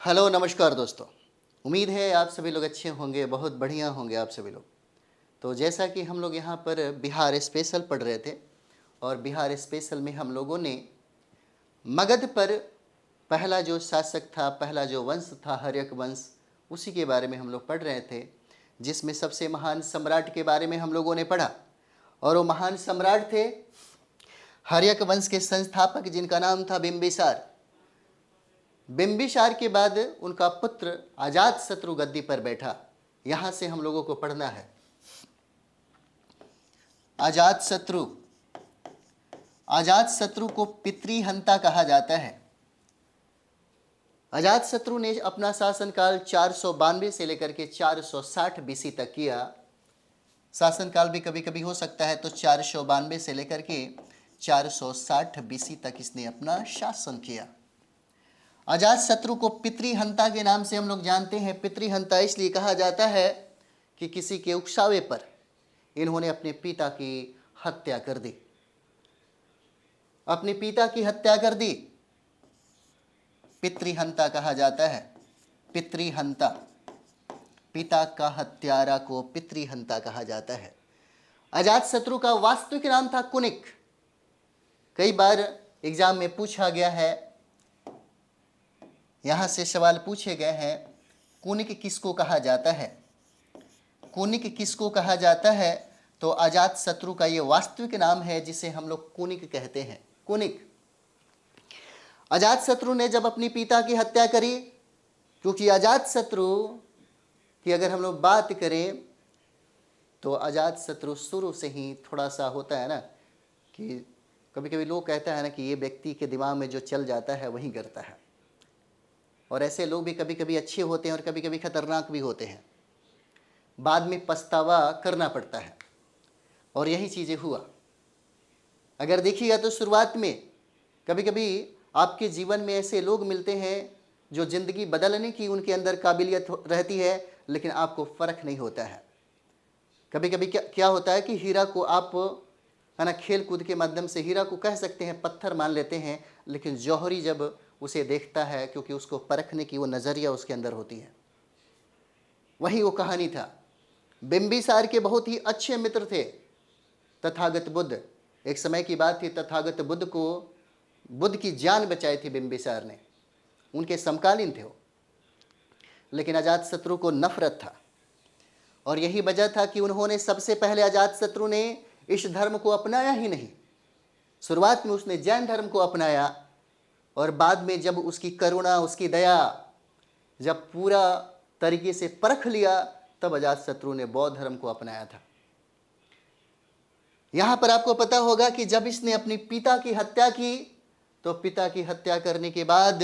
Hello नमस्कार दोस्तों। उम्मीद है आप सभी लोग अच्छे होंगे, बहुत बढ़िया होंगे आप सभी लोग। तो जैसा कि हम लोग यहाँ पर बिहार स्पेशल पढ़ रहे थे और बिहार स्पेशल में हम लोगों ने मगध पर पहला जो शासक था, पहला जो वंश था हर्यक वंश, उसी के बारे में हम लोग पढ़ रहे थे, जिसमें सबसे महान सम्राट के बारे में हम लोगों ने पढ़ा। और वो महान सम्राट थे हर्यक वंश के संस्थापक, जिनका नाम था बिंबिसार। बिंबिसार के बाद उनका पुत्र अजातशत्रु गद्दी पर बैठा। यहां से हम लोगों को पढ़ना है। अजातशत्रु, अजातशत्रु को पितृहंता कहा जाता है। अजातशत्रु ने अपना शासनकाल 492 से लेकर के 460 बीसी तक किया। शासनकाल भी कभी कभी हो सकता है, तो 492 से लेकर के 460 बीसी तक इसने अपना शासन किया। अजातशत्रु को पितृहंता के नाम से हम लोग जानते हैं। पितृहंता इसलिए कहा जाता है कि किसी के उकसावे पर इन्होंने अपने पिता की हत्या कर दी, अपने पिता की हत्या कर दी। पितृहंता कहा जाता है। पितृहंता, पिता का हत्यारा को पितृहंता कहा जाता है। अजातशत्रु का वास्तविक नाम था कुनिक। कई बार एग्जाम में पूछा गया है, यहां से सवाल पूछे गए हैं, कुनिक किसको कहा जाता है? कुनिक किसको कहा जाता है? तो अजातशत्रु का ये वास्तविक नाम है, जिसे हम लोग कुनिक कहते हैं। कुनिक। अजातशत्रु ने जब अपनी पिता की हत्या करी, क्योंकि अजातशत्रु की अगर हम लोग बात करें तो अजातशत्रु शुरू से ही थोड़ा सा होता है ना, कि कभी कभी लोग कहता है ना कि ये व्यक्ति के दिमाग में जो चल जाता है वही करता है। और ऐसे लोग भी कभी कभी अच्छे होते हैं और कभी कभी खतरनाक भी होते हैं। बाद में पछतावा करना पड़ता है, और यही चीज़ें हुआ। अगर देखिएगा तो शुरुआत में कभी कभी आपके जीवन में ऐसे लोग मिलते हैं जो ज़िंदगी बदलने की उनके अंदर काबिलियत रहती है, लेकिन आपको फ़र्क नहीं होता है। कभी कभी क्या होता है कि हीरा को आप है ना खेल कूद के माध्यम से हीरा को कह सकते हैं, पत्थर मान लेते हैं, लेकिन जौहरी जब उसे देखता है, क्योंकि उसको परखने की वो नज़रिया उसके अंदर होती है। वही वो कहानी था। बिंबिसार के बहुत ही अच्छे मित्र थे तथागत बुद्ध। एक समय की बात थी, तथागत बुद्ध को बुद्ध की जान बचाई थी बिंबिसार ने, उनके समकालीन थे वो। लेकिन अजातशत्रु को नफरत था, और यही वजह था कि उन्होंने सबसे पहले अजातशत्रु ने इस धर्म को अपनाया ही नहीं। शुरुआत में उसने जैन धर्म को अपनाया, और बाद में जब उसकी करुणा, उसकी दया जब पूरा तरीके से परख लिया, तब अजातशत्रु ने बौद्ध धर्म को अपनाया था। यहां पर आपको पता होगा कि जब इसने अपनी पिता की हत्या की, तो पिता की हत्या करने के बाद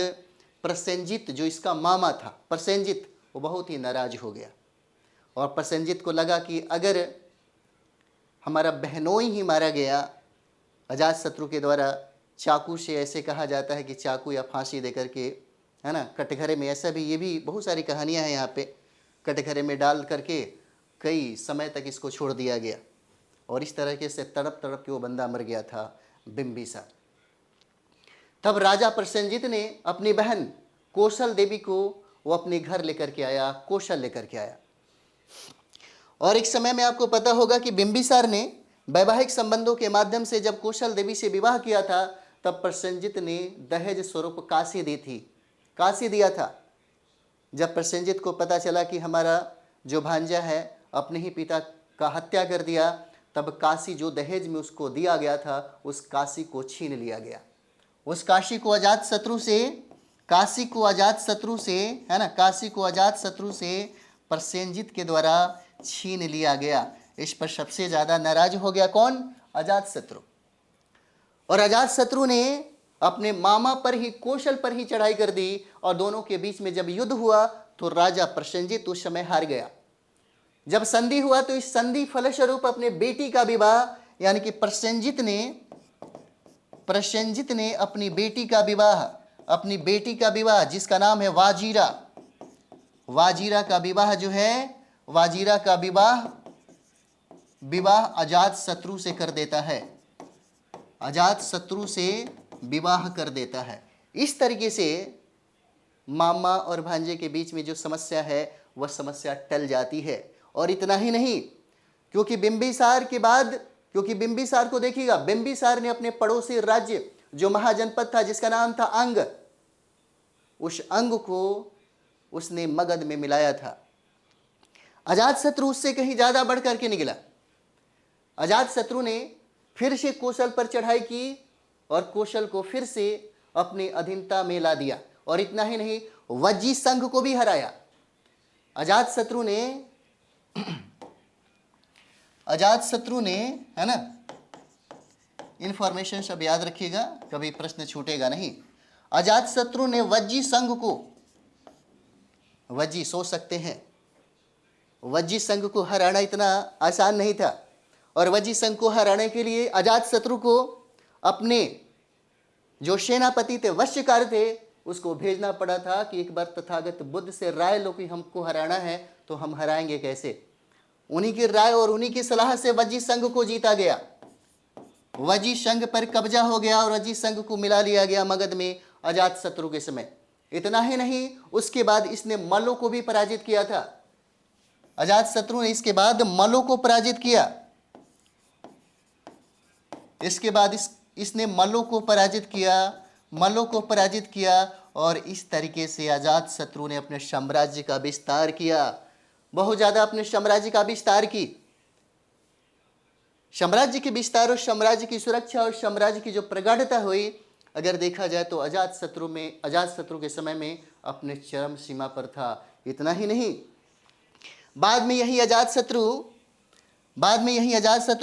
प्रसेनजित, जो इसका मामा था प्रसेनजित, वो बहुत ही नाराज हो गया। और प्रसेनजित को लगा कि अगर हमारा बहनोई ही मारा गया अजातशत्रु के द्वारा, चाकू से, ऐसे कहा जाता है कि चाकू या फांसी देकर के, है ना, कटघरे में, ऐसा भी, ये भी बहुत सारी कहानियां हैं यहाँ पे, कटघरे में डाल करके कई समय तक इसको छोड़ दिया गया, और इस तरीके से तड़प तड़प के वो बंदा मर गया था, बिंबिसार। तब राजा प्रसेनजित ने अपनी बहन कौशल देवी को वो अपने घर लेकर के आया, कौशल लेकर के आया। और एक समय में आपको पता होगा कि बिंबिसार ने वैवाहिक संबंधों के माध्यम से जब कौशल देवी से विवाह किया था, तब प्रसेनजित ने दहेज स्वरूप काशी दी थी, काशी दिया था। जब प्रसेनजित को पता चला कि हमारा जो भांजा है अपने ही पिता का हत्या कर दिया, तब काशी जो दहेज में उसको दिया गया था, उस काशी को छीन लिया गया। उस काशी को अजातशत्रु से, काशी को अजातशत्रु से, है ना, काशी को अजातशत्रु से प्रसेनजित के द्वारा छीन लिया गया। इस पर सबसे ज्यादा नाराज हो गया कौन? अजातशत्रु। और अजातशत्रु ने अपने मामा पर ही, कौशल पर ही चढ़ाई कर दी, और दोनों के बीच में जब युद्ध हुआ तो राजा प्रसेनजित उस समय हार गया। जब संधि हुआ तो इस संधि फलस्वरूप अपने बेटी का विवाह, यानी कि प्रसेनजित ने अपनी बेटी का विवाह, जिसका नाम है वाजीरा, वाजीरा का विवाह जो है, वाजीरा का विवाह अजातशत्रु से कर देता है, अजातशत्रु से विवाह कर देता है। इस तरीके से मामा और भांजे के बीच में जो समस्या है वह समस्या टल जाती है। और इतना ही नहीं, क्योंकि बिंबिसार को देखिएगा, बिंबिसार ने अपने पड़ोसी राज्य जो महाजनपद था जिसका नाम था अंग, उस अंग को उसने मगध में मिलाया था। अजातशत्रु उससे कहीं ज्यादा बढ़ करके निकला। अजातशत्रु ने फिर से कौशल पर चढ़ाई की और कौशल को फिर से अपनी अधीनता में ला दिया। और इतना ही नहीं, वज्जी संघ को भी हराया। अजातशत्रु ने है ना, इंफॉर्मेशन सब याद रखिएगा, कभी प्रश्न छूटेगा नहीं। अजातशत्रु ने वज्जी संघ को, वज्जी सोच सकते हैं, वज्जी संघ को हराना इतना आसान नहीं था। और वज्जी संघ को हराने के लिए अजातशत्रु को अपने जो सेनापति थे, वश्यकार थे, उसको भेजना पड़ा था कि एक बार तथागत बुद्ध से राय लो कि हमको हराना है तो हम हराएंगे कैसे। उन्हीं की राय और उन्हीं की सलाह से वज्जी संघ को जीता गया। वज्जी संघ पर कब्जा हो गया और वज्जी संघ को मिला लिया गया मगध में अजातशत्रु के समय। इतना ही नहीं, उसके बाद इसने मल्लों को भी पराजित किया था। अजातशत्रु ने इसके बाद मल्लों को पराजित किया। इसके बाद इसने मल्लों को पराजित किया और इस तरीके से अजातशत्रु ने अपने साम्राज्य का विस्तार किया। बहुत ज्यादा अपने साम्राज्य का विस्तार की। साम्राज्य के विस्तार और साम्राज्य की सुरक्षा और साम्राज्य की जो प्रगाढ़ता हुई, अगर देखा जाए तो अजातशत्रु के समय में अपने चरम सीमा पर था। इतना ही नहीं, बाद में यही अजातशत्रु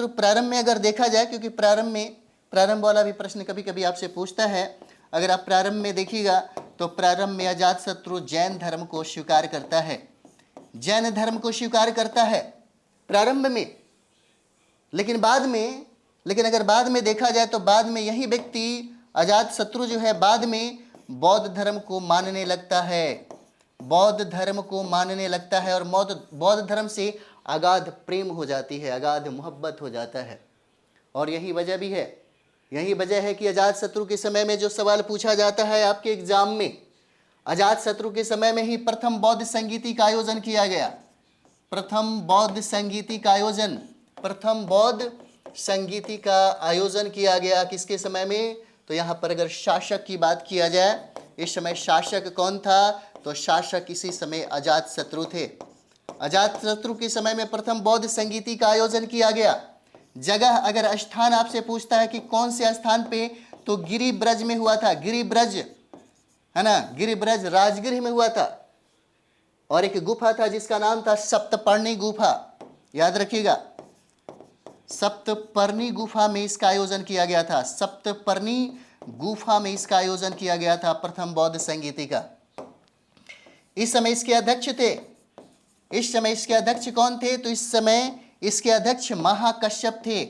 प्रारंभ में अगर देखा जाए, क्योंकि प्रारंभ वाला भी प्रश्न कभी कभी आपसे पूछता है, अगर आप प्रारंभ में देखिएगा तो प्रारंभ में अजातशत्रु जैन धर्म को स्वीकार करता है, जैन धर्म को स्वीकार करता है प्रारंभ में। लेकिन अगर बाद में देखा जाए तो बाद में यही व्यक्ति अजातशत्रु जो है बाद में बौद्ध धर्म को मानने लगता है, और बौद्ध धर्म से अगाध प्रेम हो जाती है, अगाध मोहब्बत हो जाता है। और यही वजह है कि अजातशत्रु के समय में जो सवाल पूछा जाता है आपके एग्जाम में, अजातशत्रु के समय में ही प्रथम बौद्ध संगीति का आयोजन किया गया। प्रथम बौद्ध संगीति का आयोजन किया गया किसके समय में? तो यहाँ पर अगर शासक की बात किया जाए, इस समय शासक कौन था? तो शासक इसी समय अजातशत्रु थे। अजातशत्रु के समय में प्रथम बौद्ध संगीति का आयोजन किया गया। जगह अगर स्थान आपसे पूछता है कि कौन से स्थान पे, तो गिरिब्रज में हुआ था। गिरिब्रज है ना, गिरिब्रज राजगृह में हुआ था। और एक गुफा था जिसका नाम था सप्तपर्णी गुफा, याद रखिएगा, सप्तपर्णी गुफा में इसका आयोजन किया गया था। सप्तपर्णी गुफा में इसका आयोजन किया गया था प्रथम बौद्ध संगीति का। इस समय इसके अध्यक्ष कौन थे? तो इस समय इसके अध्यक्ष महाकश्यप थे।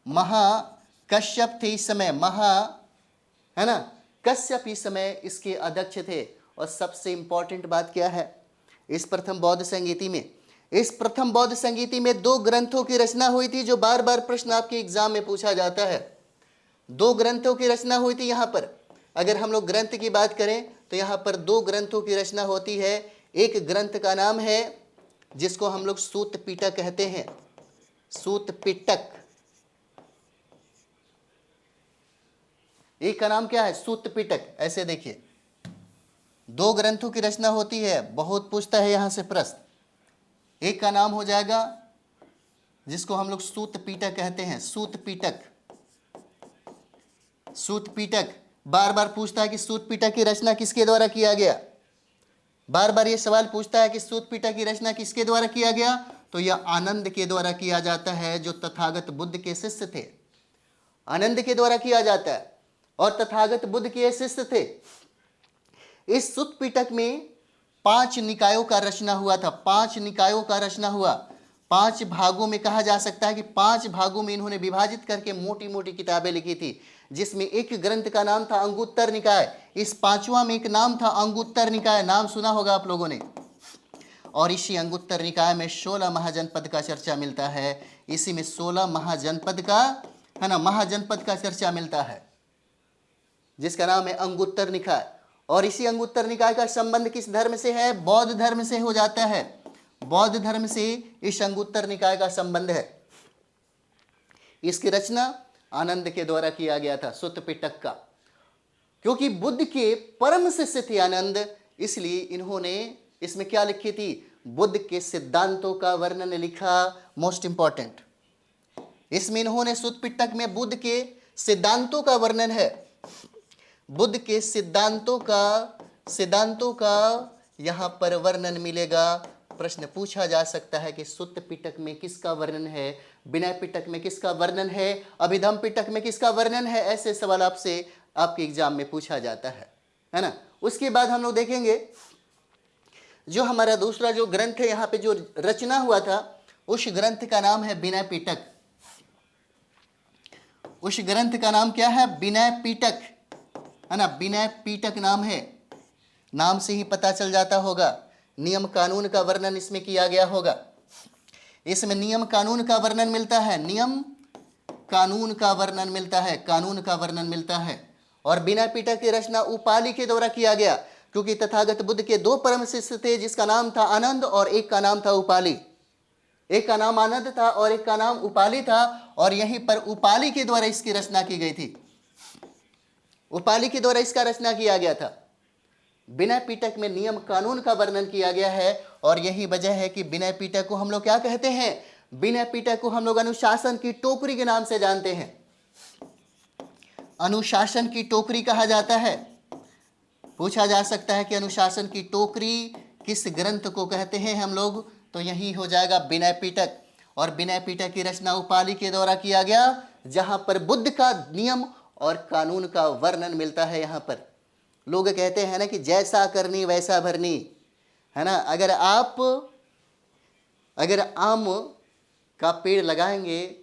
महाकश्यप थे इस समय, है ना, कश्यप इस समय इसके अध्यक्ष थे। और सबसे इंपॉर्टेंट बात क्या है इस प्रथम बौद्ध संगीति में? इस प्रथम बौद्ध संगीति में 2 ग्रंथों की रचना हुई थी, जो बार बार प्रश्न आपके एग्जाम में पूछा जाता है। 2 ग्रंथों की रचना हुई थी। यहाँ पर अगर हम लोग ग्रंथ की बात करें तो यहाँ पर 2 ग्रंथों की रचना होती है। एक ग्रंथ का नाम है जिसको हम लोग सूत पिटक कहते हैं, सूत पिटक। एक का नाम क्या है? सूत पिटक। ऐसे देखिए 2 ग्रंथों की रचना होती है, बहुत पूछता है यहां से प्रश्न। एक का नाम हो जाएगा जिसको हम लोग सूत पिटक कहते हैं, सूत पिटक। सूत पिटक बार बार पूछता है कि सूत पिटक की रचना किसके द्वारा किया गया। बार बार ये सवाल पूछता है कि सूत पिटक की रचना किसके द्वारा किया गया। तो यह आनंद के द्वारा किया जाता है, जो तथागत बुद्ध के शिष्य थे। आनंद के द्वारा किया जाता है और तथागत बुद्ध के शिष्य थे। इस सूत पिटक में 5 निकायों का रचना हुआ था। 5 निकायों का रचना हुआ। 5 भागों में कहा जा सकता है कि 5 भागों में इन्होंने विभाजित करके मोटी मोटी किताबें लिखी थी, जिसमें एक ग्रंथ का नाम था अंगुत्तर निकाय। इस 5वां में एक नाम था अंगुत्तर निकाय, नाम सुना होगा आप लोगों ने। और इसी अंगुत्तर निकाय में 16 महाजनपद का चर्चा मिलता है। इसी में 16 महाजनपद का, है ना, महाजनपद का चर्चा मिलता है। जिसका नाम है अंगुत्तर निकाय। और इसी अंगुत्तर निकाय का संबंध किस धर्म से है? बौद्ध धर्म से हो जाता है। बौद्ध धर्म से इस अंगुत्तर निकाय का संबंध है। इसकी रचना आनंद के द्वारा किया गया था, सुत्त पिटक का। क्योंकि बुद्ध के परम शिष्य थे आनंद, इसलिए इन्होंने इसमें क्या लिखी थी? बुद्ध के सिद्धांतों का वर्णन लिखा। मोस्ट इंपॉर्टेंट, इसमें इन्होंने सुत्त पिटक में बुद्ध के सिद्धांतों का वर्णन है। बुद्ध के सिद्धांतों का यहां पर वर्णन मिलेगा। प्रश्न पूछा जा सकता है कि सुत्त पिटक में किसका वर्णन है, विनय पिटक में किसका वर्णन है, अभिधम पिटक में किसका वर्णन है। ऐसे सवाल आपसे आपके एग्जाम में पूछा जाता है ना। उसके बाद हम लोग देखेंगे जो हमारा दूसरा जो ग्रंथ है, यहाँ पे जो रचना हुआ था, उस ग्रंथ का नाम है विनय पिटक। उस ग्रंथ का नाम क्या है? विनय पिटक, है ना। विनय पिटक नाम है। नाम से ही पता चल जाता होगा। नियम कानून का वर्णन इसमें किया गया होगा। इसमें नियम कानून का वर्णन मिलता है, नियम कानून का वर्णन मिलता है, कानून का वर्णन मिलता है। और विनय पिटक की रचना उपालि के द्वारा किया गया, क्योंकि तथागत बुद्ध के दो परम शिष्य थे, जिसका नाम था आनंद और एक का नाम था उपालि। एक का नाम आनंद था और एक का नाम उपालि था। और यहीं पर उपालि के द्वारा इसकी रचना की गई थी। उपालि के द्वारा इसका रचना किया गया था। विनय पिटक में नियम कानून का वर्णन किया गया है। और यही वजह है कि विनय पिटक को हम लोग क्या कहते हैं? विनय पिटक को हम लोग अनुशासन की टोकरी के नाम से जानते हैं। अनुशासन की टोकरी कहा जाता है। पूछा जा सकता है कि अनुशासन की टोकरी किस ग्रंथ को कहते हैं हम लोग, तो यही हो जाएगा विनय पिटक। और विनय पिटक की रचना उपालि के द्वारा किया गया, जहां पर बुद्ध का नियम और कानून का वर्णन मिलता है। यहाँ पर लोग कहते हैं ना कि जैसा करनी वैसा भरनी, है ना। अगर आम का पेड़ लगाएंगे,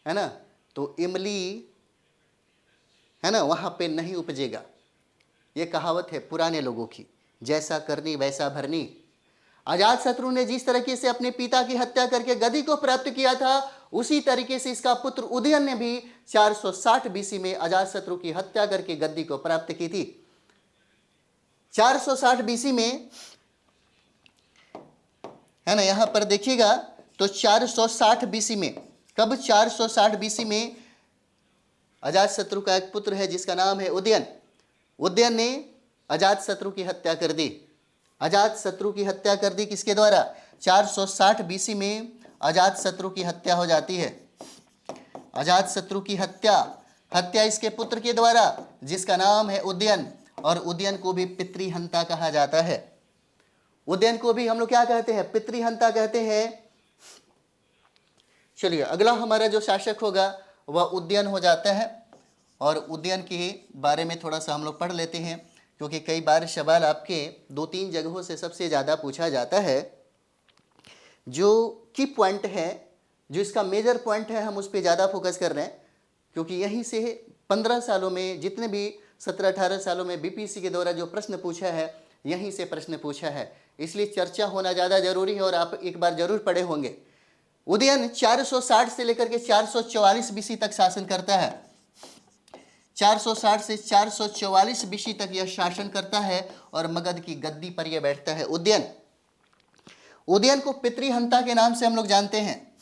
है ना, तो इमली, है ना, वहाँ पे नहीं उपजेगा। ये कहावत है पुराने लोगों की, जैसा करनी वैसा भरनी। अजातशत्रु ने जिस तरीके से अपने पिता की हत्या करके गद्दी को प्राप्त किया था, उसी तरीके से इसका पुत्र उदयन ने भी 460 बीसी में अजातशत्रु की हत्या करके गद्दी को प्राप्त की थी। 460 बीसी में, है ना, यहां पर देखिएगा तो 460 बीसी में, कब? 460 बीसी में अजातशत्रु का एक पुत्र है जिसका नाम है उदयन। उदयन ने अजातशत्रु की हत्या कर दी। अजातशत्रु की हत्या कर दी किसके द्वारा? 460 बीसी में अजातशत्रु की हत्या हो जाती है। अजातशत्रु की हत्या इसके पुत्र के द्वारा, जिसका नाम है उदयन। और उदयन को भी पितृहंता कहा जाता है। उदयन को भी हम लोग क्या कहते हैं? पितृहंता कहते हैं। चलिए, अगला हमारा जो शासक होगा वह उदयन हो जाता है। और उदयन के बारे में थोड़ा सा हम लोग पढ़ लेते हैं, क्योंकि कई बार सवाल आपके 2-3 जगहों से सबसे ज़्यादा पूछा जाता है। जो की पॉइंट है, जो इसका मेजर पॉइंट है, हम उस पर ज़्यादा फोकस कर रहे हैं, क्योंकि यहीं से 15 सालों में, जितने भी 17-18 सालों में बीपीएससी के द्वारा जो प्रश्न पूछा है, यहीं से प्रश्न पूछा है। इसलिए चर्चा होना ज़्यादा जरूरी है और आप एक बार जरूर पढ़े होंगे। उदयन 460 से लेकर के 444 बीसी तक शासन करता है। 460 से 444 बीसी तक यह शासन करता है और मगध की गद्दी पर यह बैठता है उदयन को पितृहंता के नाम से हम लोग जानते हैं।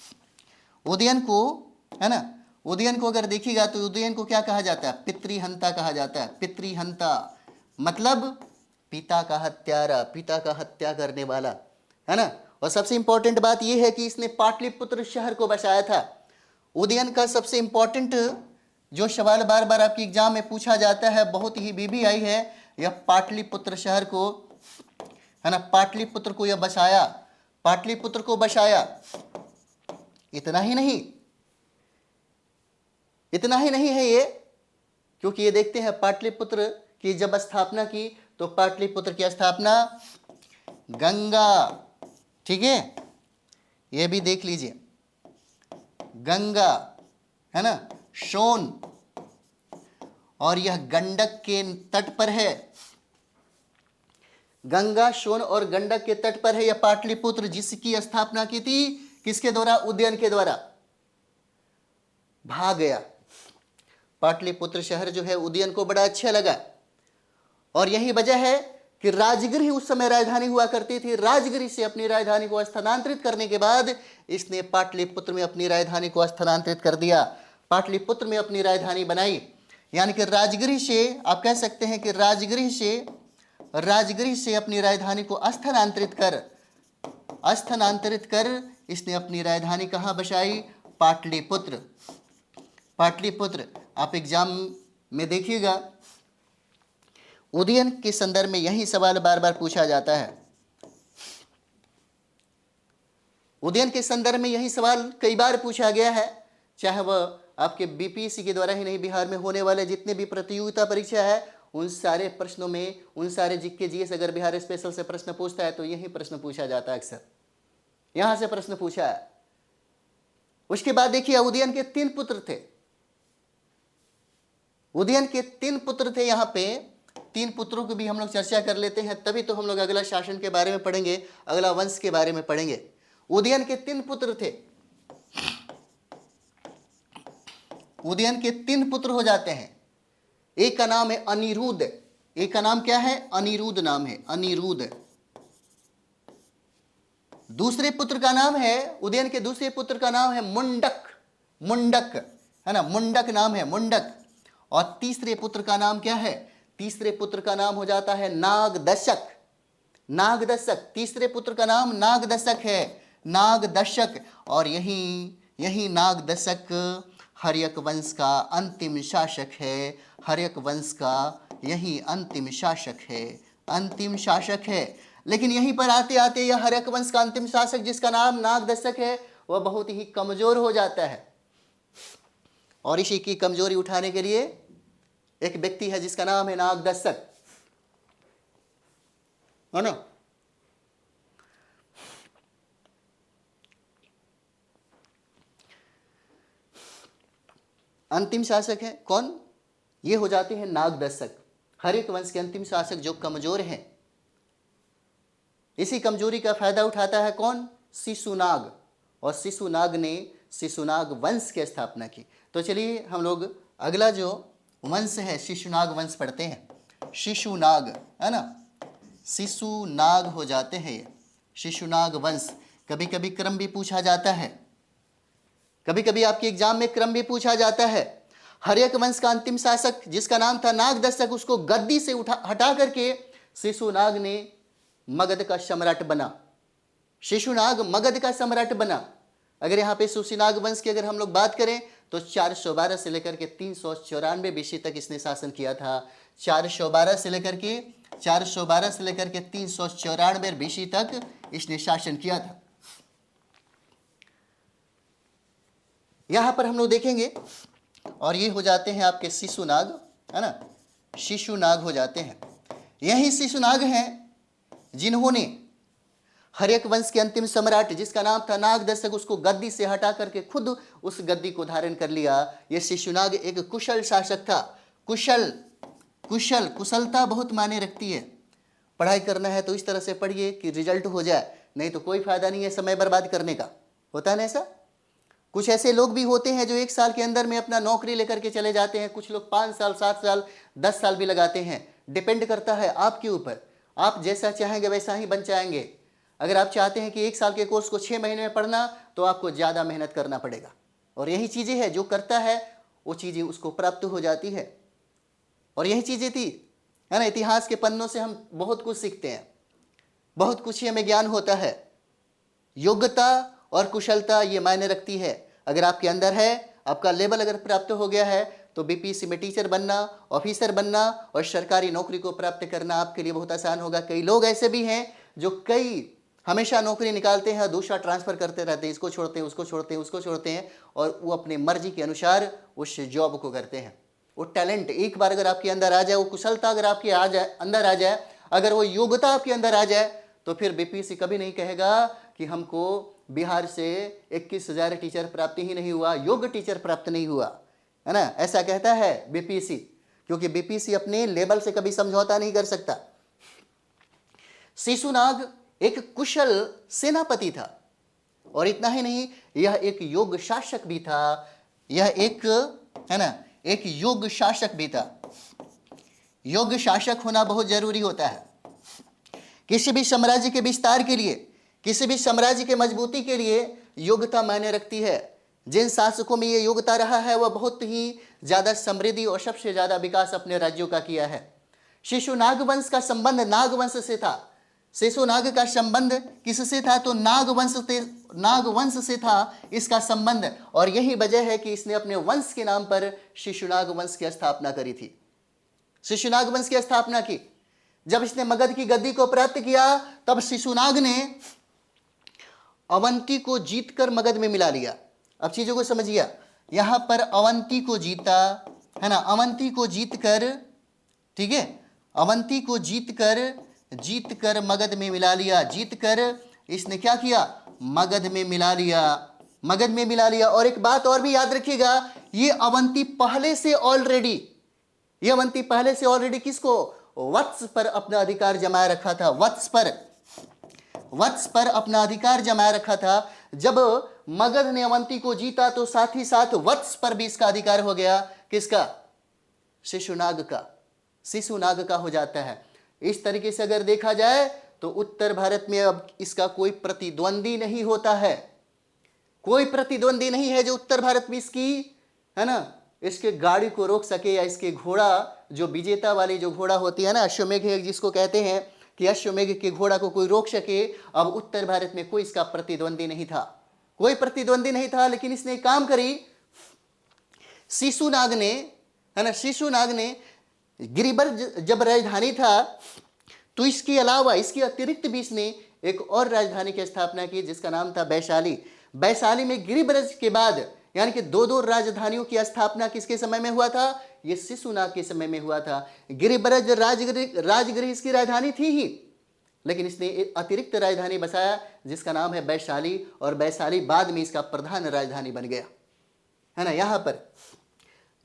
उदयन को, है ना, उदयन को अगर देखिएगा तो उदयन को क्या कहा जाता है? पितृहंता कहा जाता है। पितृहंता मतलब पिता का हत्यारा, पिता का हत्या करने वाला, है ना। और सबसे इंपॉर्टेंट बात यह है कि इसने पाटलिपुत्र शहर को बसाया था। उदयन का सबसे इंपॉर्टेंट जो सवाल बार बार आपकी एग्जाम में पूछा जाता है, बहुत ही बीबीआई है, यह पाटलिपुत्र शहर को, है ना, पाटलिपुत्र को यह बसाया, पाटलिपुत्र को बसाया। इतना ही नहीं है ये, क्योंकि ये देखते हैं पाटलिपुत्र की जब स्थापना की, तो पाटलिपुत्र की स्थापना गंगा, ठीक है, ये भी देख लीजिए, गंगा, है ना, सोन, और यह गंडक के तट पर है। गंगा, सोन और गंडक के तट पर है यह पाटलिपुत्र, जिसकी स्थापना की थी किसके द्वारा? उदयन के द्वारा। भाग गया। पाटलिपुत्र शहर जो है उदयन को बड़ा अच्छा लगा, और यही वजह है कि राजगिरी उस समय राजधानी हुआ करती थी। राजगिरी से अपनी राजधानी को स्थानांतरित करने के बाद इसने पाटलिपुत्र में अपनी राजधानी को स्थानांतरित कर दिया, पाटलिपुत्र में अपनी राजधानी बनाई। यानी कि राजगिरी से, आप कह सकते हैं कि राजगिरी से अपनी राजधानी को स्थानांतरित कर इसने अपनी राजधानी कहाँ बसाई? पाटलिपुत्र। पाटलिपुत्र आप एग्जाम में देखिएगा, उदयन के संदर्भ में यही सवाल बार बार पूछा जाता है। उदयन के संदर्भ में यही सवाल कई बार पूछा गया है, चाहे वह आपके बीपीएससी के द्वारा ही नहीं, बिहार में होने वाले जितने भी प्रतियोगिता परीक्षा है उन सारे प्रश्नों में, उन सारे जीके जीएस अगर बिहार स्पेशल से प्रश्न पूछता है तो यही प्रश्न पूछा जाता है, अक्सर यहां से प्रश्न पूछा है। उसके बाद देखिए, उदयन के 3 पुत्र थे। उदयन के 3 पुत्र थे। यहां पे 3 पुत्रों की भी हम लोग चर्चा कर लेते हैं, तभी तो हम लोग अगला शासन के बारे में पढ़ेंगे, अगला वंश के बारे में पढ़ेंगे। उदयन के 3 पुत्र थे। उदयन के 3 पुत्र हो जाते हैं। एक का नाम है अनिरुद्ध, एक का नाम क्या है? अनिरुद्ध नाम है, अनिरुद्ध। दूसरे पुत्र का नाम है, उदयन के दूसरे पुत्र का नाम है मुंडक, मुंडक है ना, मुंडक नाम है, मुंडक। और तीसरे पुत्र का नाम क्या है? तीसरे पुत्र का नाम हो जाता है नागदशक, नागदशक। तीसरे पुत्र का नाम नागदशक है, नागदशक। और यही नागदशक हर्यक वंश का अंतिम शासक है। हर्यक वंश का यही अंतिम शासक है, अंतिम शासक है। लेकिन यहीं पर आते आते यह हर्यक वंश का अंतिम शासक जिसका नाम नागदशक है वह बहुत ही कमजोर हो जाता है। और इसी की कमजोरी उठाने के लिए एक व्यक्ति है जिसका नाम है नागदशक, है ना। अंतिम शासक है कौन? ये हो जाते हैं नागदशक, हर्यक वंश के अंतिम शासक जो कमजोर हैं। इसी कमजोरी का फायदा उठाता है कौन? शिशुनाग। और शिशुनाग ने शिशुनाग वंश की स्थापना की। तो चलिए हम लोग अगला जो वंश है शिशुनाग वंश पढ़ते हैं। शिशुनाग, है ना, शिशुनाग हो जाते हैं ये, शिशुनाग वंश। कभी कभी क्रम भी पूछा जाता है, कभी कभी आपके एग्जाम में क्रम भी पूछा जाता है। हर्यक वंश का अंतिम शासक जिसका नाम था नागदशक, उसको गद्दी से हटा करके शिशुनाग ने मगध का सम्राट बना। शिशुनाग मगध का सम्राट बना। अगर यहाँ पे शिशुनाग वंश की अगर हम लोग बात करें तो 412 से लेकर के 394 बीसी तक इसने शासन किया था। 412 से लेकर के 394 बीसी तक इसने शासन किया था। यहां पर हम लोग देखेंगे, और ये हो जाते हैं आपके शिशुनाग, है ना, शिशुनाग हो जाते हैं। यही शिशुनाग हैं जिन्होंने हर्यक वंश के अंतिम सम्राट जिसका नाम था नागदशक, उसको गद्दी से हटा करके खुद उस गद्दी को धारण कर लिया। यह शिशुनाग एक कुशल शासक था। कुशलता बहुत मायने रखती है। पढ़ाई करना है तो इस तरह से पढ़िए कि रिजल्ट हो जाए, नहीं तो कोई फायदा नहीं है समय बर्बाद करने का। होता है ना ऐसा? कुछ ऐसे लोग भी होते हैं जो 1 साल के अंदर में अपना नौकरी लेकर के चले जाते हैं। कुछ लोग 5 साल, 7 साल, 10 साल भी लगाते हैं। डिपेंड करता है आपके ऊपर, आप जैसा चाहेंगे वैसा ही बन जाएंगे। अगर आप चाहते हैं कि 1 साल के कोर्स को 6 महीने में पढ़ना, तो आपको ज़्यादा मेहनत करना पड़ेगा। और यही चीज़ें हैं, जो करता है वो चीज़ें उसको प्राप्त हो जाती है। और यही चीज़ें थी, है ना। इतिहास के पन्नों से हम बहुत कुछ सीखते हैं, बहुत कुछ ही हमें ज्ञान होता है। योग्यता और कुशलता ये मायने रखती है। अगर आपके अंदर है, आपका लेवल अगर प्राप्त हो गया है, तो बीपीएससी में टीचर बनना, ऑफिसर बनना और सरकारी नौकरी को प्राप्त करना आपके लिए बहुत आसान होगा। कई लोग ऐसे भी हैं जो हमेशा नौकरी निकालते हैं, दूसरा ट्रांसफ़र करते रहते हैं, इसको छोड़ते हैं, उसको छोड़ते हैं, उसको छोड़ते हैं, और वो अपने मर्जी के अनुसार उस जॉब को करते हैं। वो टैलेंट एक बार अगर आपके अंदर आ जाए, वो कुशलता अगर आपके अंदर आ जाए, अगर वो योग्यता आपके अंदर आ जाए, तो फिर बीपीएससी कभी नहीं कहेगा कि हमको बिहार से 21,000 टीचर प्राप्त ही नहीं हुआ, योग्य टीचर प्राप्त नहीं हुआ, है ना। ऐसा कहता है बीपीएससी, क्योंकि बीपीएससी अपने लेवल से कभी समझौता नहीं कर सकता। शिशुनाग एक कुशल सेनापति था, और इतना ही नहीं, यह एक योग्य शासक भी था। यह एक, है ना, एक योग्य शासक भी था। योग्य शासक होना बहुत जरूरी होता है। किसी भी साम्राज्य के विस्तार के लिए, किसी भी साम्राज्य के मजबूती के लिए योग्यता मायने रखती है। जिन शासकों में ये योग्यता रहा है वह बहुत ही ज्यादा समृद्धि और सबसे ज्यादा विकास अपने राज्यों का किया है। शिशुनाग वंश का संबंध नागवंश से था। शिशुनाग का संबंध किससे था? तो नागवंश से था इसका संबंध। और यही वजह है कि इसने अपने वंश के नाम पर शिशुनाग वंश की स्थापना करी थी। शिशुनाग वंश की स्थापना की। जब इसने मगध की गद्दी को प्राप्त किया तब शिशुनाग ने अवंती को जीतकर मगध में मिला लिया। अब चीजों को समझिए, यहां पर अवंती को जीता है ना, अवंती को जीतकर, ठीक है, अवंती को जीतकर मगध में मिला लिया। जीतकर इसने क्या किया? मगध में मिला लिया, मगध में मिला लिया। और एक बात और भी याद रखिएगा, ये अवंती पहले से ऑलरेडी किसको? वत्स पर अपना अधिकार जमाए रखा था। वत्स पर अपना अधिकार जमाए रखा था। जब मगध ने अवंती को जीता तो साथ ही साथ वत्स पर भी इसका अधिकार हो गया। किसका? शिशुनाग का हो जाता है। इस तरीके से अगर देखा जाए तो उत्तर भारत में अब इसका कोई प्रतिद्वंदी नहीं होता है। कोई प्रतिद्वंदी नहीं है जो उत्तर भारत में इसकी, है ना, इसके गाड़ी को रोक सके, या इसके घोड़ा, जो विजेता वाली जो घोड़ा होती है ना, अश्वमेघ जिसको कहते हैं, कि अश्वमेघ के घोड़ा को कोई रोक सके। अब उत्तर भारत में कोई इसका प्रतिद्वंदी नहीं था, कोई प्रतिद्वंदी नहीं था। लेकिन इसने काम करी, शिशुनाग ने, है ना, शिशुनाग ने गिरिब्रज जब राजधानी था तो इसके अलावा, इसके अतिरिक्त भी इसने एक और राजधानी की स्थापना की जिसका नाम था वैशाली। वैशाली में गिरिब्रज के बाद, यानी कि दो राजधानियों की स्थापना किसके समय में हुआ था? ये शिशुनाग के समय में हुआ था। गिरिब्रज राजगृह इसकी राजधानी थी ही, लेकिन इसने एक अतिरिक्त राजधानी बसाया जिसका नाम है वैशाली। और वैशाली बाद में इसका प्रधान राजधानी बन गया, है ना। यहाँ पर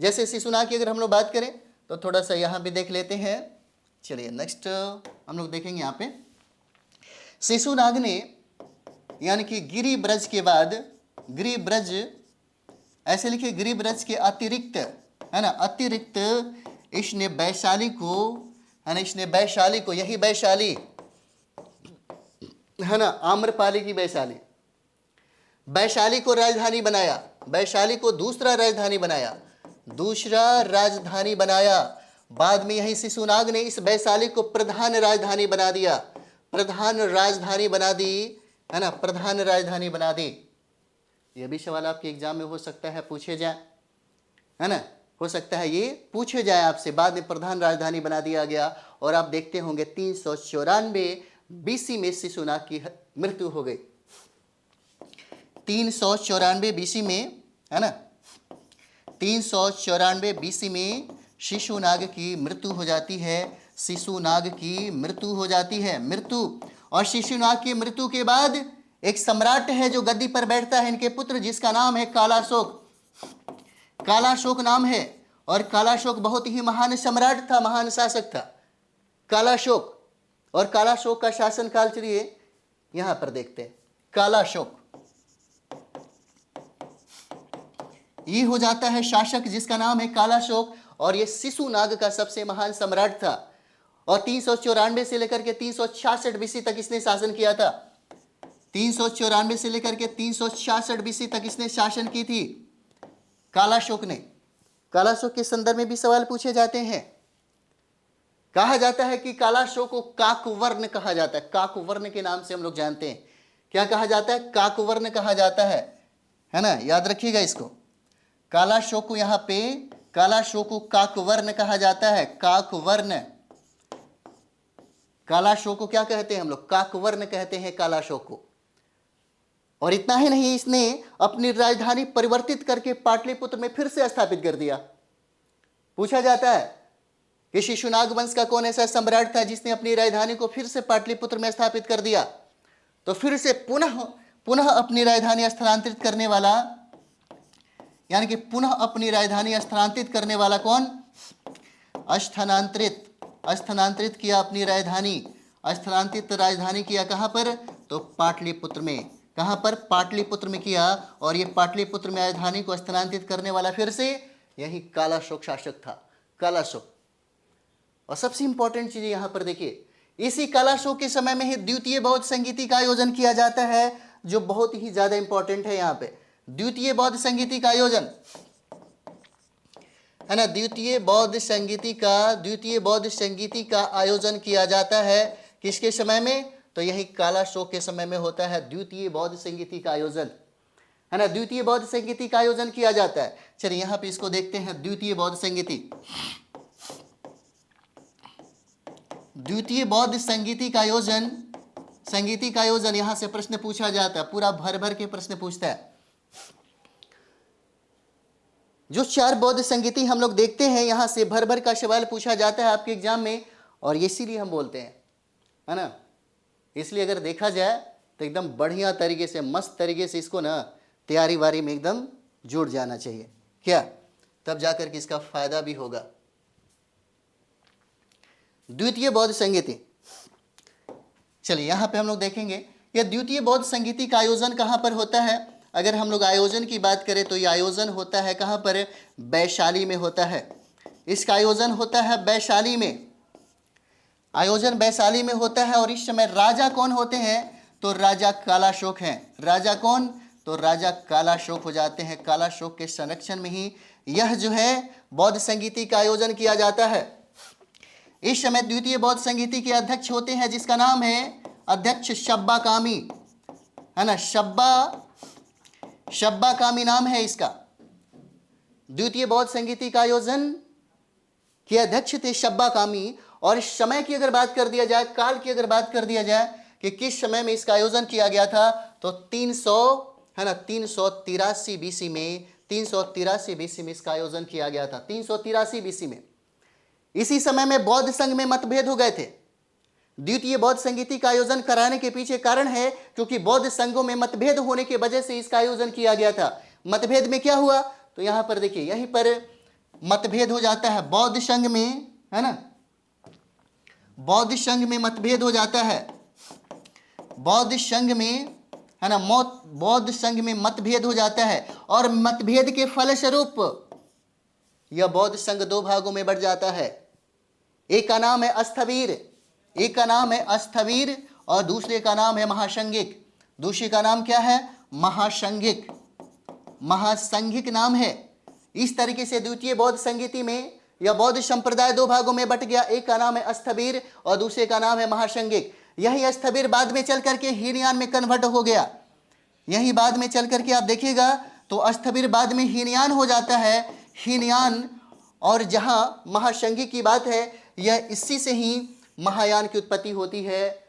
जैसे शिशुनाग की अगर हम लोग बात करें तो थोड़ा सा यहाँ भी देख लेते हैं। चलिए नेक्स्ट हम लोग देखेंगे यहाँ पे, शिशुनाग ने, यानी कि गिरिब्रज के बाद, गिरिब्रज ऐसे लिखिए, गिरिब्रज के अतिरिक्त, है ना, अतिरिक्त इसने वैशाली को, है ना, इसने वैशाली को, यही वैशाली, है ना, आम्रपाली की वैशाली, वैशाली को राजधानी बनाया। वैशाली को दूसरा राजधानी बनाया। बाद में यही शिशुनाग ने इस वैशाली को प्रधान राजधानी बना दिया, प्रधान राजधानी बना दी, है ना, प्रधान राजधानी बना दी। यह भी सवाल आपके एग्जाम में हो सकता है, पूछे जाए, है ना, हो सकता है ये पूछे जाए आपसे। बाद में प्रधान राजधानी बना दिया गया। और आप देखते होंगे 394 बीसी में शिशुनाग की मृत्यु हो गई। 394 बीसी में, है ना, 394 बीसी में शिशुनाग की मृत्यु हो जाती है। शिशुनाग की मृत्यु हो जाती है, मृत्यु। और शिशुनाग की मृत्यु के बाद एक सम्राट है जो गद्दी पर बैठता है, इनके पुत्र, जिसका नाम है कालाशोक। कालाशोक नाम है। और कालाशोक बहुत ही महान सम्राट था, महान शासक था कालाशोक। और कालाशोक का शासन काल चलिए यहां पर देखते हैं। कालाशोक ये हो जाता है शासक जिसका नाम है कालाशोक। और ये शिशुनाग का सबसे महान सम्राट था। और 394 से लेकर के 366 बीसी तक इसने शासन किया था। 394 से लेकर के 366 बीसी तक इसने शासन की थी कालाशोक ने। कालाशोक के संदर्भ में भी सवाल पूछे जाते हैं। कहा जाता है कि कालाशोक को काकवर्ण कहा जाता है। काकवर्ण के नाम से हम लोग जानते हैं। क्या कहा जाता है? काकवर्ण कहा जाता है ना, याद रखिएगा इसको। कालाशोक को यहाँ पे, कालाशोक को काकवर्ण कहा जाता है। काकवर्ण, कालाशोक को क्या कहते हैं हम लोग? काकवर्ण कहते हैं कालाशोक को। और इतना ही नहीं, इसने अपनी राजधानी परिवर्तित करके पाटलिपुत्र में फिर से स्थापित कर दिया। पूछा जाता है कि शिशुनाग वंश का कौन ऐसा सम्राट था जिसने अपनी राजधानी को फिर से पाटलिपुत्र में स्थापित कर दिया? तो फिर से पुनः अपनी राजधानी स्थानांतरित करने वाला, यानी कि पुनः अपनी राजधानी स्थानांतरित करने वाला कौन? स्थानांतरित किया अपनी राजधानी। स्थानांतरित राजधानी किया कहां पर? तो पाटलिपुत्र में। कहां पर? पाटलिपुत्र में किया। और ये पाटलिपुत्र में राजधानी को स्थानांतरित करने वाला फिर से यही कालाशोक शासक था, कालाशोक। और सबसे इंपॉर्टेंट चीज यहां पर देखिए, इसी कालाशोक के समय में ही द्वितीय बौद्ध संगीति का आयोजन किया जाता है, जो बहुत ही ज्यादा इंपॉर्टेंट है यहाँ पे। द्वितीय बौद्ध संगीति का आयोजन है ना, द्वितीय बौद्ध संगीति का आयोजन किया जाता है किसके समय में? तो यही कालाशोक के समय में होता है द्वितीय बौद्ध संगीति का आयोजन, है ना। द्वितीय बौद्ध संगीति का आयोजन किया जाता है। चलिए यहाँ पे इसको देखते हैं, द्वितीय बौद्ध संगीति। द्वितीय बौद्ध संगीति का आयोजन यहां से प्रश्न पूछा जाता है, पूरा भर भर के प्रश्न पूछता है। जो 4 बौद्ध संगीति हम लोग देखते हैं, यहां से भर भर का सवाल पूछा जाता है आपके एग्जाम में, और इसीलिए हम बोलते हैं, है ना। इसलिए अगर देखा जाए तो एकदम बढ़िया तरीके से, मस्त तरीके से इसको ना तैयारी वारी में एकदम जुड़ जाना चाहिए, क्या? तब जाकर के इसका फायदा भी होगा। द्वितीय बौद्ध संगीति, चलिए यहाँ पे हम लोग देखेंगे यह द्वितीय बौद्ध संगीति का आयोजन कहाँ पर होता है। अगर हम लोग आयोजन की बात करें तो यह आयोजन होता है कहाँ पर? वैशाली में होता है। इसका आयोजन होता है वैशाली में, आयोजन वैशाली में होता है। और इस समय राजा कौन होते हैं? तो राजा कालाशोक हैं। राजा कौन? तो राजा कालाशोक हो जाते हैं। कालाशोक के संरक्षण में ही यह जो है बौद्ध संगीति का आयोजन किया जाता है। इस समय द्वितीय बौद्ध संगीति के अध्यक्ष होते हैं, जिसका नाम है अध्यक्ष शब्बा कामी, है ना। शब्बा कामी नाम है इसका। द्वितीय बौद्ध संगीति का आयोजन के अध्यक्ष थे शब्बा कामी। और इस समय की अगर बात कर दिया जाए, काल की अगर बात कर दिया जाए कि किस समय में इसका आयोजन किया गया था, तो 383 बीसी में, 383 बीसी में इसका आयोजन किया गया था। 383 बीसी में। इसी समय में बौद्ध संघ में मतभेद हो गए थे। द्वितीय बौद्ध संगीति का आयोजन कराने के पीछे कारण है क्योंकि बौद्ध संघों में मतभेद होने की वजह से इसका आयोजन किया गया था। मतभेद में क्या हुआ? तो यहां पर देखिए, यहीं पर मतभेद हो जाता है बौद्ध संघ में, है ना। बौद्ध संघ में मतभेद हो जाता है, बौद्ध संघ में, है ना। बौद्ध संघ में मतभेद हो जाता है और मतभेद के फलस्वरूप यह बौद्ध संघ 2 भागों में बढ़ जाता है। एक का नाम है अस्थविर, और दूसरे का नाम है महासंघिक। दूसरे का नाम क्या है? महासंघिक नाम है। इस तरीके से द्वितीय बौद्ध संगीति में यह बौद्ध संप्रदाय 2 भागों में बट गया। एक का नाम है अस्थविर और दूसरे का नाम है महासंघिक। यही अस्थविर बाद में चल करके हीनयान में कन्वर्ट हो गया। यही बाद में चल करके आप देखिएगा तो अस्थविर बाद में हीनयान हो जाता है, हीनयान। और जहाँ महासंघिक की बात है, यह इसी से ही महायान की उत्पत्ति होती है।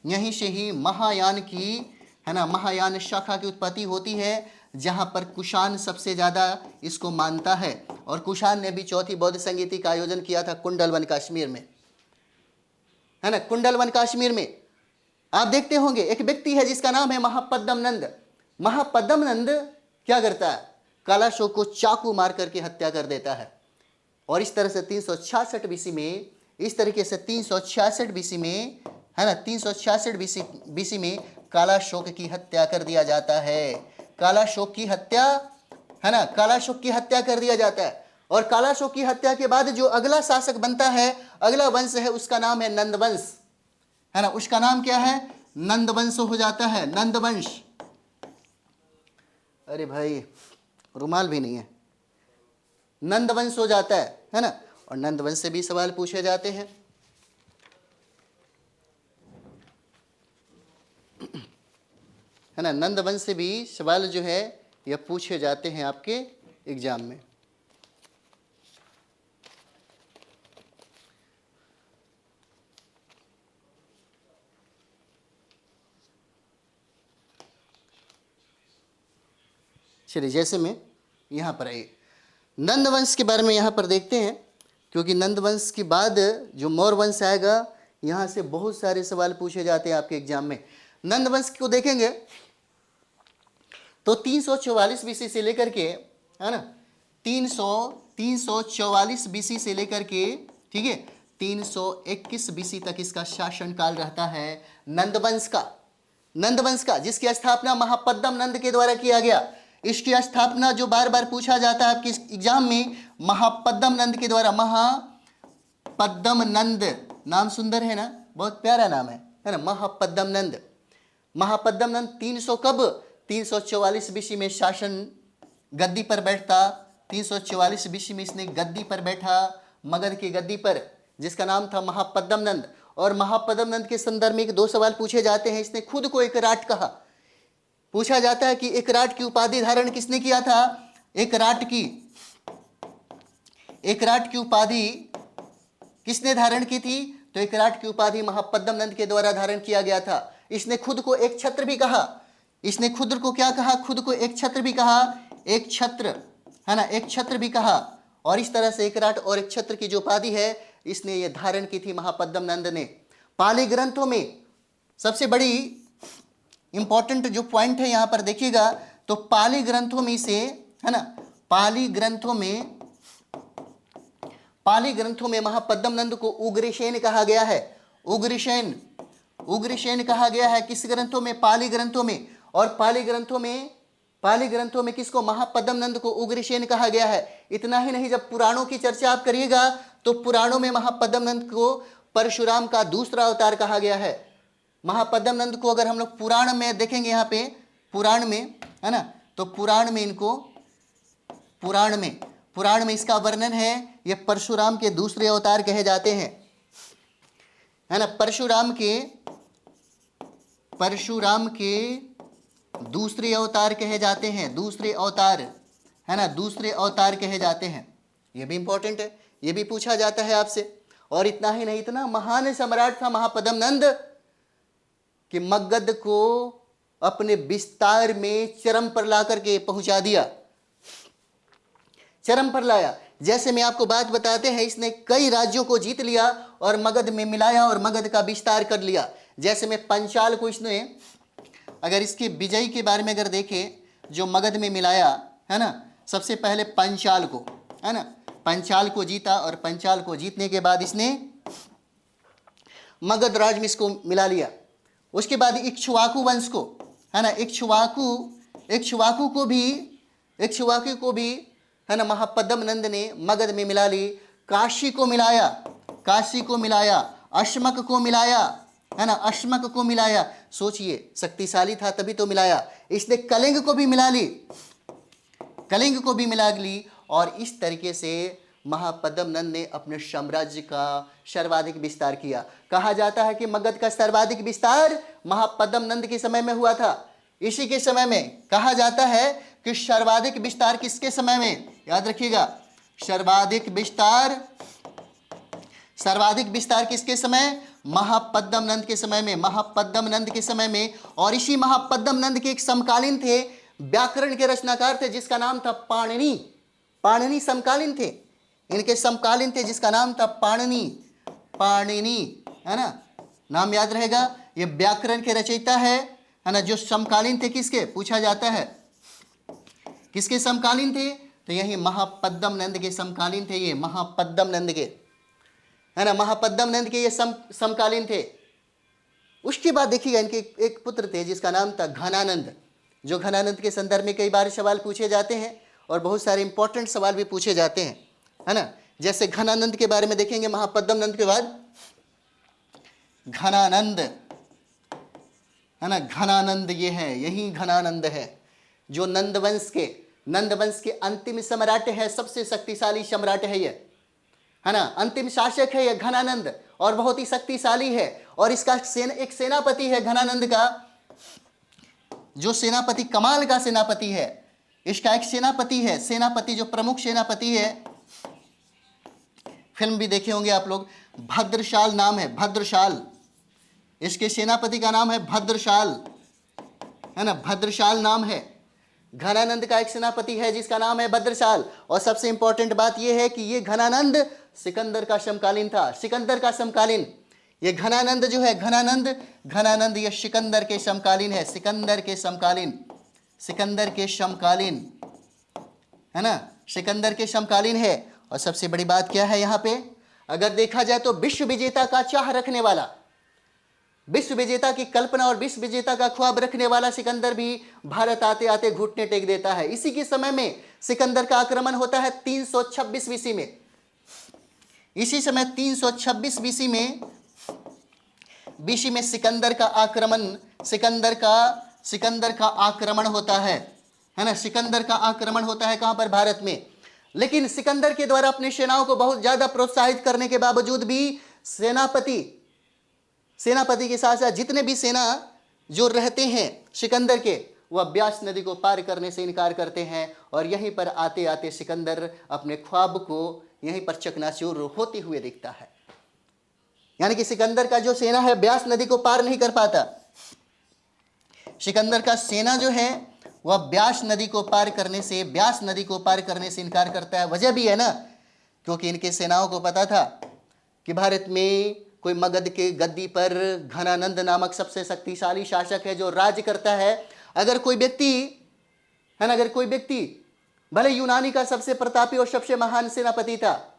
यहीं से ही महायान की, है ना, महायान शाखा की उत्पत्ति होती है, जहाँ पर कुषाण सबसे ज़्यादा इसको मानता है। और कुषाण ने भी 4थी बौद्ध संगीति का आयोजन किया था कुंडलवन कश्मीर में, है ना। कुंडलवन कश्मीर में आप देखते होंगे एक व्यक्ति है जिसका नाम है महापद्म नंद। महापद्म नंद क्या करता है? कालाशोक को चाकू मार करके हत्या कर देता है। और इस तरह से 366 बीसी में, इस तरीके से 366 बीसी में, है ना, 366 बीसी में कालाशोक की हत्या कर दिया जाता है। कालाशोक की हत्या, है ना, कालाशोक की हत्या कर दिया जाता है। और कालाशोक की हत्या के बाद जो अगला शासक बनता है, अगला वंश है, उसका नाम है नंदवंश, है ना। उसका नाम क्या है? नंदवंश हो जाता है, नंदवंश। अरे भाई रुमाल भी नहीं है। नंदवंश हो जाता है ना। और नंदवंश से भी सवाल पूछे जाते हैं, है ना। नंदवंश से भी सवाल जो है यह पूछे जाते हैं आपके एग्जाम में। चलिए, जैसे में यहाँ पर आइए, नंदवंश के बारे में यहाँ पर देखते हैं, क्योंकि नंदवंश के बाद जो मौर्य वंश आएगा, यहाँ से बहुत सारे सवाल पूछे जाते हैं आपके एग्जाम में। नंदवंश को देखेंगे तो 344 बीसी से लेकर के, है ना, 344 बीसी से लेकर के, ठीक है, 321 बीसी तक इसका शासनकाल रहता है नंदवंश का, जिसकी स्थापना महापद्म नंद के द्वारा किया गया। इसकी स्थापना जो बार बार पूछा जाता है आपके एग्जाम में, महापद्म नंद के द्वारा। महापद्म नंद, नाम सुंदर है ना, बहुत प्यारा नाम है ना, महापद्म नंद। महापद्म नंद 300 कब 344 बीसी में शासन गद्दी पर बैठता। 344 बीसी में इसने गद्दी पर बैठा, मगध की गद्दी पर, जिसका नाम था महापद्म नंद। और महापद्म नंद के संदर्भ में 2 सवाल पूछे जाते हैं। इसने खुद को एकराट कहा। पूछा जाता है कि एकराट की उपाधि धारण किसने किया था? एकराट की उपाधि किसने धारण की थी? तो एकराट की उपाधि महापद्म नंद के द्वारा धारण किया गया था। इसने खुद को एक छत्र भी कहा। इसने खुद को क्या कहा? खुद को एक छत्र भी कहा, एक छत्र, है ना, एक छत्र भी कहा। और इस तरह से एकराट और एक छत्र की जो उपाधि है इसने ये धारण की थी महापद्म नंद ने। पाली ग्रंथों में सबसे बड़ी इंपॉर्टेंट जो पॉइंट है यहां पर देखिएगा, तो पाली ग्रंथों में से, है ना, पाली ग्रंथों में महापद्म नंद को उग्रसेन कहा गया है। उग्रसेन कहा गया है किस ग्रंथों में? पाली ग्रंथों में। और पाली ग्रंथों में किसको? महापद्म नंद को उग्रसेन कहा गया है। इतना ही नहीं, जब पुराणों की चर्चा आप करिएगा तो पुराणों में महापद्म नंद को परशुराम का दूसरा अवतार कहा गया है। महापद्म नंद को अगर हम लोग पुराण में देखेंगे, यहाँ पे पुराण में, है ना, तो पुराण में इसका वर्णन है, ये परशुराम के दूसरे अवतार कहे जाते हैं, है ना। परशुराम के दूसरे अवतार कहे जाते हैं, दूसरे अवतार, है ना, दूसरे अवतार कहे जाते हैं। ये भी इंपॉर्टेंट है, ये भी पूछा जाता है आपसे। और इतना ही नहीं, इतना महान सम्राट था महापद्म नंद कि मगध को अपने विस्तार में चरम पर ला करके पहुंचा दिया, चरम पर लाया। जैसे मैं आपको बात बताते हैं, इसने कई राज्यों को जीत लिया और मगध में मिलाया और मगध का विस्तार कर लिया। जैसे में पंचाल को इसने, अगर इसके विजय के बारे में अगर देखें, जो मगध में मिलाया, है ना, सबसे पहले पंचाल को, है ना, पंचाल को जीता। और पंचाल को जीतने के बाद इसने मगध राज में इसको मिला लिया। उसके बाद इक्ष्वाकु वंश को, है ना, इक्ष्वाकु को भी, है ना, महापद्म नंद ने मगध में मिला ली। काशी को मिलाया, अश्मक को मिलाया, है ना, अश्मक को मिलाया। सोचिए, शक्तिशाली था तभी तो मिलाया। इसने कलिंग को भी मिला ली। और इस तरीके से महापद्म नंद ने अपने साम्राज्य का सर्वाधिक विस्तार किया। कहा जाता है कि मगध का सर्वाधिक विस्तार महापद्म नंद के समय में हुआ था। इसी के समय में कहा जाता है कि सर्वाधिक विस्तार किसके समय में? याद रखिएगा, सर्वाधिक विस्तार किसके समय? महापद्म नंद के समय में। और इसी महापद्म नंद के एक समकालीन थे, व्याकरण के रचनाकार थे, जिसका नाम था पाणिनि समकालीन थे, इनके समकालीन थे, जिसका नाम था पाणिनि, है ना, नाम याद रहेगा। ये व्याकरण के रचयिता है ना, जो समकालीन थे किसके? पूछा जाता है किसके समकालीन थे? तो यही महापद्म नंद के समकालीन थे। ये महापद्म नंद के, है ना, महापद्म नंद के ये समकालीन थे। उसके बाद देखिएगा, इनके एक पुत्र थे जिसका नाम था घनानंद, जो घनानंद के संदर्भ में कई बार सवाल पूछे जाते हैं और बहुत सारे इंपॉर्टेंट सवाल भी पूछे जाते हैं, है ना। जैसे घनानंद के बारे में देखेंगे, महापद्म नंद के बाद घनानंद, है ना, घनानंद ये है, यही घनानंद है जो नंदवंश के अंतिम सम्राट है, सबसे शक्तिशाली सम्राट है ये, है ना, अंतिम शासक है ये घनानंद, और बहुत ही शक्तिशाली है। और इसका एक सेनापति है घनानंद का, जो सेनापति कमाल का सेनापति है। इसका एक सेनापति जो प्रमुख सेनापति है, फिल्म भी देखे होंगे आप लोग, भद्रशाल नाम है, भद्रशाल। इसके सेनापति का नाम है भद्रशाल, है ना, भद्रशाल नाम है। घनानंद का एक सेनापति है जिसका नाम है भद्रशाल। और सबसे इंपॉर्टेंट बात यह है कि ये घनानंद सिकंदर का समकालीन था, सिकंदर का समकालीन। ये घनानंद जो है, घनानंद ये सिकंदर के समकालीन है, सिकंदर के समकालीन, है ना, सिकंदर के समकालीन है। और सबसे बड़ी बात क्या है यहाँ पे, अगर देखा जाए तो विश्व विजेता का चाह रखने वाला, विश्व विजेता की कल्पना और विश्व विजेता का ख्वाब रखने वाला सिकंदर भी भारत आते आते घुटने टेक देता है। इसी के समय में सिकंदर का आक्रमण होता है 326 बीसी में। इसी समय 326 बीसी में सिकंदर का आक्रमण होता है ना। सिकंदर का आक्रमण होता है कहां पर? भारत में। लेकिन सिकंदर के द्वारा अपनी सेनाओं को बहुत ज्यादा प्रोत्साहित करने के बावजूद भी सेनापति के साथ साथ जितने भी सेना जो रहते हैं सिकंदर के, वह ब्यास नदी को पार करने से इनकार करते हैं और यहीं पर आते आते सिकंदर अपने ख्वाब को यहीं पर चकनाचूर होते हुए दिखता है। यानी कि सिकंदर का जो सेना है ब्यास नदी को पार नहीं कर पाता। सिकंदर का सेना जो है वह ब्यास नदी को पार करने से इनकार करता है। वजह भी है ना, क्योंकि इनके सेनाओं को पता था कि भारत में कोई मगध के गद्दी पर घनानंद नामक सबसे शक्तिशाली शासक है जो राज्य करता है। अगर कोई व्यक्ति भले यूनानी का सबसे प्रतापी और सबसे महान सेनापति था,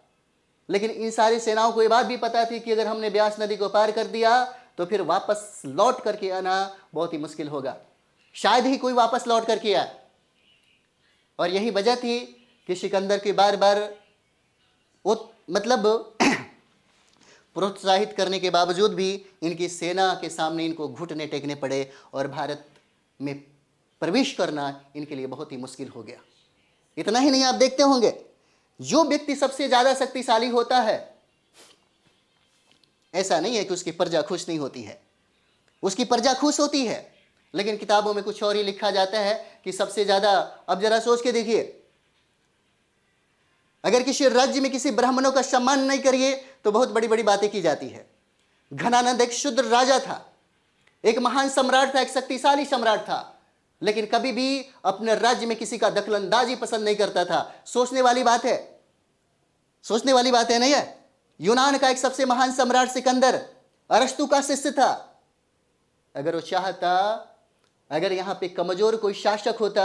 लेकिन इन सारी सेनाओं को यह बात भी पता थी कि अगर हमने ब्यास नदी को पार कर दिया तो फिर वापस लौट करके आना बहुत ही मुश्किल होगा। शायद ही कोई वापस लौट करके आए। और यही वजह थी कि सिकंदर के बार बार प्रोत्साहित करने के बावजूद भी इनकी सेना के सामने इनको घुटने टेकने पड़े और भारत में प्रवेश करना इनके लिए बहुत ही मुश्किल हो गया। इतना ही नहीं, आप देखते होंगे जो व्यक्ति सबसे ज्यादा शक्तिशाली होता है, ऐसा नहीं है कि उसकी प्रजा खुश नहीं होती है, उसकी प्रजा खुश होती है, लेकिन किताबों में कुछ और ही लिखा जाता है कि सबसे ज्यादा। अब जरा सोच के देखिए, अगर किसी राज्य में किसी ब्राह्मणों का सम्मान नहीं करिए तो बहुत बड़ी बड़ी बातें की जाती है। घनानंद एक शूद्र राजा था, एक महान सम्राट था, एक शक्तिशाली सम्राट था, लेकिन कभी भी अपने राज्य में किसी का दखलंदाजी पसंद नहीं करता था। सोचने वाली बात है नहीं है। यूनान का एक सबसे महान सम्राट सिकंदर अरस्तु का शिष्य था। अगर वो चाहता, अगर यहां पे कमजोर कोई शासक होता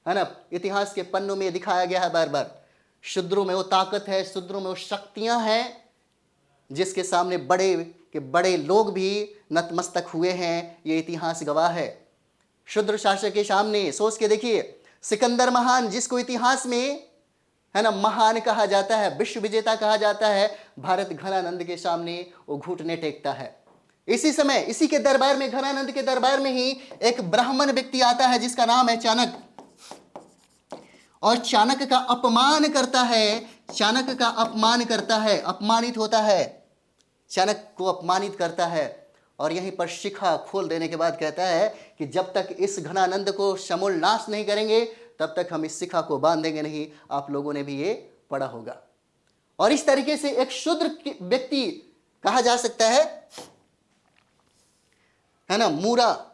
है ना, इतिहास के पन्नों में दिखाया गया है बार बार, शूद्रों में वो ताकत है, शूद्रों में वो शक्तियां हैं जिसके सामने बड़े के बड़े लोग भी नतमस्तक हुए हैं। ये इतिहास गवाह है। शूद्र शासक के सामने सोच के देखिए, सिकंदर महान, जिसको इतिहास में है ना महान कहा जाता है, विश्व विजेता कहा जाता है, भारत घनानंद के सामने वो घुटने टेकता है। इसी समय इसी के दरबार में, घनानंद के दरबार में ही एक ब्राह्मण व्यक्ति आता है जिसका नाम है चाणक्य, और चाणक्य का अपमान करता है, अपमानित होता है, चाणक्य को अपमानित करता है और यहीं पर शिखा खोल देने के बाद कहता है कि जब तक इस घनानंद को समूल नाश नहीं करेंगे तब तक हम इस शिखा को बांधेंगे नहीं। आप लोगों ने भी ये पढ़ा होगा। और इस तरीके से एक शूद्र व्यक्ति कहा जा सकता है ना, मूरा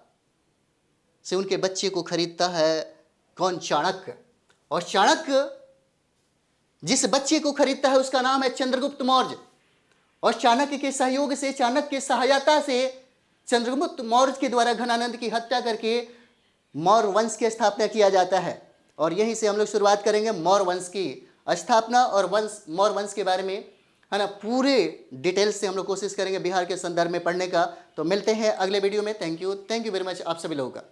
से उनके बच्चे को खरीदता है कौन? चाणक्य। और चाणक्य जिस बच्चे को खरीदता है उसका नाम है चंद्रगुप्त मौर्य। और चाणक्य के सहयोग से, चाणक्य की सहायता से चंद्रगुप्त मौर्य के द्वारा घनानंद की हत्या करके मौर्य वंश की स्थापना किया जाता है। और यहीं से हम लोग शुरुआत करेंगे मौर्य वंश की स्थापना और मौर्य वंश के बारे में है ना पूरे डिटेल्स से हम लोग कोशिश करेंगे बिहार के संदर्भ में पढ़ने का। तो मिलते हैं अगले वीडियो में। थैंक यू वेरी मच आप सभी लोगों का।